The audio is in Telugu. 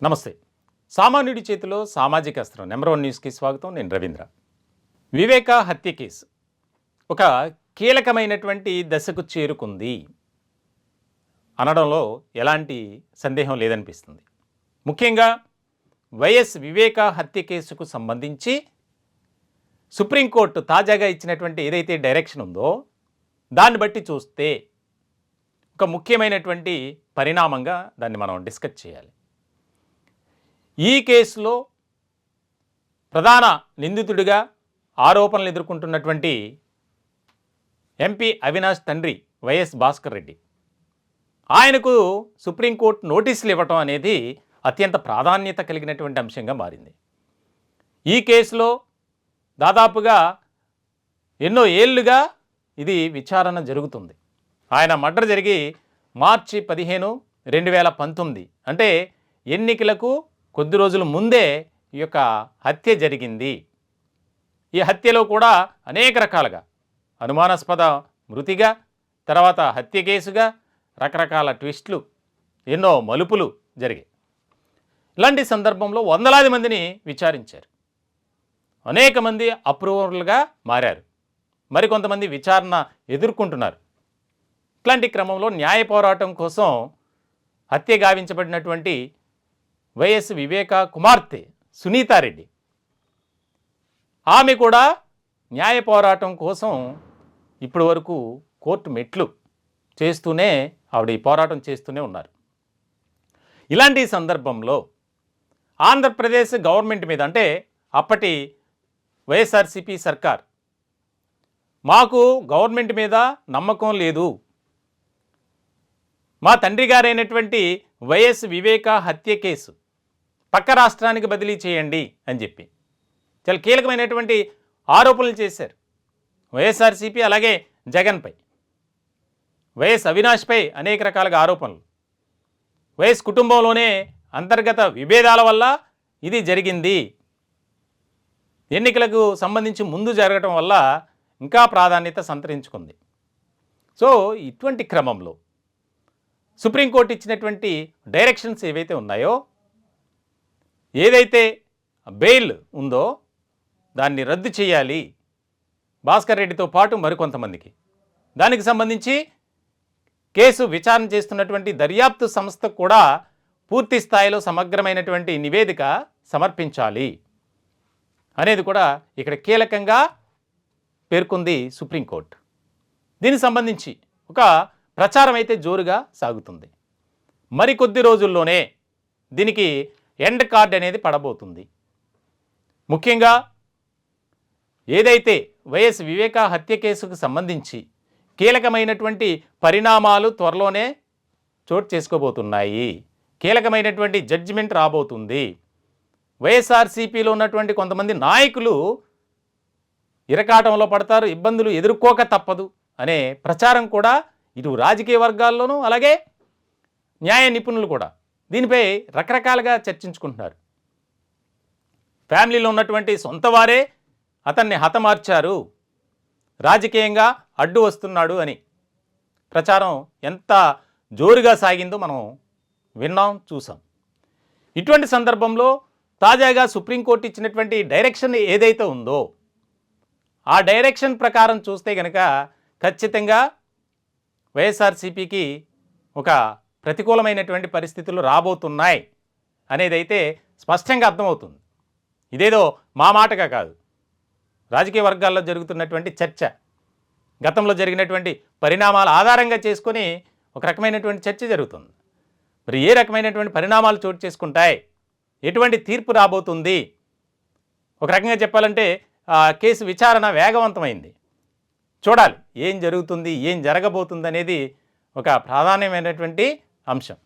నమస్తే. సామాన్యుడి చేతిలో సామాజిక అస్త్రం నెంబర్ 1 న్యూస్కి స్వాగతం. నేను రవీంద్ర. వివేక హత్య కేసు ఒక కీలకమైనటువంటి దశకు చేరుకుంది అనడంలో ఎలాంటి సందేహం లేదనిపిస్తుంది. ముఖ్యంగా వైఎస్ వివేక హత్య కేసుకు సంబంధించి సుప్రీంకోర్టు తాజాగా ఇచ్చినటువంటి ఏదైతే డైరెక్షన్ ఉందో దాన్ని బట్టి చూస్తే ఒక ముఖ్యమైనటువంటి పరిణామంగా దాన్ని మనం డిస్కస్ చేయాలి. ఈ కేసులో ప్రధాన నిందితుడిగా ఆరోపణలు ఎదుర్కొంటున్నటువంటి ఎంపీ అవినాష్ తండ్రి వైఎస్ భాస్కర్ రెడ్డి, ఆయనకు సుప్రీంకోర్టు నోటీసులు ఇవ్వటం అనేది అత్యంత ప్రాధాన్యత కలిగినటువంటి అంశంగా మారింది. ఈ కేసులో దాదాపుగా ఎన్నో ఏళ్లుగా ఇది విచారణ జరుగుతుంది. ఆయన మర్డర్ జరిగి మార్చి 15, 2019 అంటే ఎన్నికలకు కొద్ది రోజుల ముందే ఈ యొక్క హత్య జరిగింది. ఈ హత్యలో కూడా అనేక రకాలుగా అనుమానాస్పద మృతిగా, తర్వాత హత్య కేసుగా రకరకాల ట్విస్టులు, ఎన్నో మలుపులు జరిగాయి. ఇలాంటి సందర్భంలో వందలాది మందిని విచారించారు. అనేక మంది అప్రూవర్లుగా మారారు, మరికొంతమంది విచారణ ఎదుర్కొంటున్నారు. ఇట్లాంటి క్రమంలో న్యాయ పోరాటం కోసం హత్య గావించబడినటువంటి వైఎస్ వివేక కుమార్తె సునీతారెడ్డి, ఆమె కూడా న్యాయ పోరాటం కోసం ఇప్పటి వరకు కోర్టు మెట్లు చేస్తూనే ఆవిడ ఈ పోరాటం చేస్తూనే ఉన్నారు. ఇలాంటి సందర్భంలో ఆంధ్రప్రదేశ్ గవర్నమెంట్ మీద, అంటే అప్పటి వైఎస్ఆర్సీపీ సర్కార్, మాకు గవర్నమెంట్ మీద నమ్మకం లేదు, మా తండ్రి గారైనటువంటి వైఎస్ వివేక హత్య కేసు పక్క రాష్ట్రానికి బదిలీ చేయండి అని చెప్పి చాలా కీలకమైనటువంటి ఆరోపణలు చేశారు వైఎస్ఆర్సీపీ, అలాగే జగన్పై, వైఎస్ అవినాష్పై అనేక రకాలుగా ఆరోపణలు. వైఎస్ కుటుంబంలోనే అంతర్గత విభేదాల వల్ల ఇది జరిగింది, ఎన్నికలకు సంబంధించి ముందు జరగటం వల్ల ఇంకా ప్రాధాన్యత సంతరించుకుంది. సో ఇటువంటి క్రమంలో సుప్రీంకోర్టు ఇచ్చినటువంటి డైరెక్షన్స్ ఏవైతే ఉన్నాయో, ఏదైతే బెయిల్ ఉందో దాన్ని రద్దు చేయాలి భాస్కర్ రెడ్డితో పాటు మరికొంతమందికి. దానికి సంబంధించి కేసు విచారణ చేస్తున్నటువంటి దర్యాప్తు సంస్థ కూడా పూర్తి స్థాయిలో సమగ్రమైనటువంటి నివేదిక సమర్పించాలి అనేది కూడా ఇక్కడ కీలకంగా పేర్కొంది సుప్రీంకోర్టు. దీనికి సంబంధించి ఒక ప్రచారం అయితే జోరుగా సాగుతుంది. మరికొద్ది రోజుల్లోనే దీనికి ఎండ్ కార్డ్ అనేది పడబోతుంది. ముఖ్యంగా ఏదైతే వైఎస్ వివేక హత్య కేసుకు సంబంధించి కీలకమైనటువంటి పరిణామాలు త్వరలోనే చోటు చేసుకోబోతున్నాయి. కీలకమైనటువంటి జడ్జిమెంట్ రాబోతుంది. వైఎస్ఆర్సీపీలో ఉన్నటువంటి కొంతమంది నాయకులు ఇరకాటంలో పడతారు, ఇబ్బందులు ఎదుర్కోక తప్పదు అనే ప్రచారం కూడా ఇటు రాజకీయ వర్గాల్లోనూ, అలాగే న్యాయ నిపుణులు కూడా దీనిపై రకరకాలుగా చర్చించుకుంటున్నారు. ఫ్యామిలీలో ఉన్నటువంటి సొంత వారే అతన్ని హతమార్చారు, రాజకీయంగా అడ్డు వస్తున్నాడు అని ప్రచారం ఎంత జోరుగా సాగిందో మనం విన్నాం, చూసాం. ఇటువంటి సందర్భంలో తాజాగా సుప్రీంకోర్టు ఇచ్చినటువంటి డైరెక్షన్ ఏదైతే ఉందో ఆ డైరెక్షన్ ప్రకారం చూస్తే కనుక ఖచ్చితంగా వైఎస్ఆర్సీపీకి ఒక ప్రతికూలమైనటువంటి పరిస్థితులు రాబోతున్నాయి అనేది అయితే స్పష్టంగా అర్థమవుతుంది. ఇదేదో మా మాటగా కాదు, రాజకీయ వర్గాల్లో జరుగుతున్నటువంటి చర్చ, గతంలో జరిగినటువంటి పరిణామాల ఆధారంగా చేసుకొని ఒక రకమైనటువంటి చర్చ జరుగుతుంది. మరి ఏ రకమైనటువంటి పరిణామాలు చోటు చేసుకుంటాయి, ఎటువంటి తీర్పు రాబోతుంది? ఒక రకంగా చెప్పాలంటే కేసు విచారణ వేగవంతమైంది. చూడాలి ఏం జరుగుతుంది, ఏం జరగబోతుంది అనేది ఒక ప్రాధాన్యమైనటువంటి అంశం.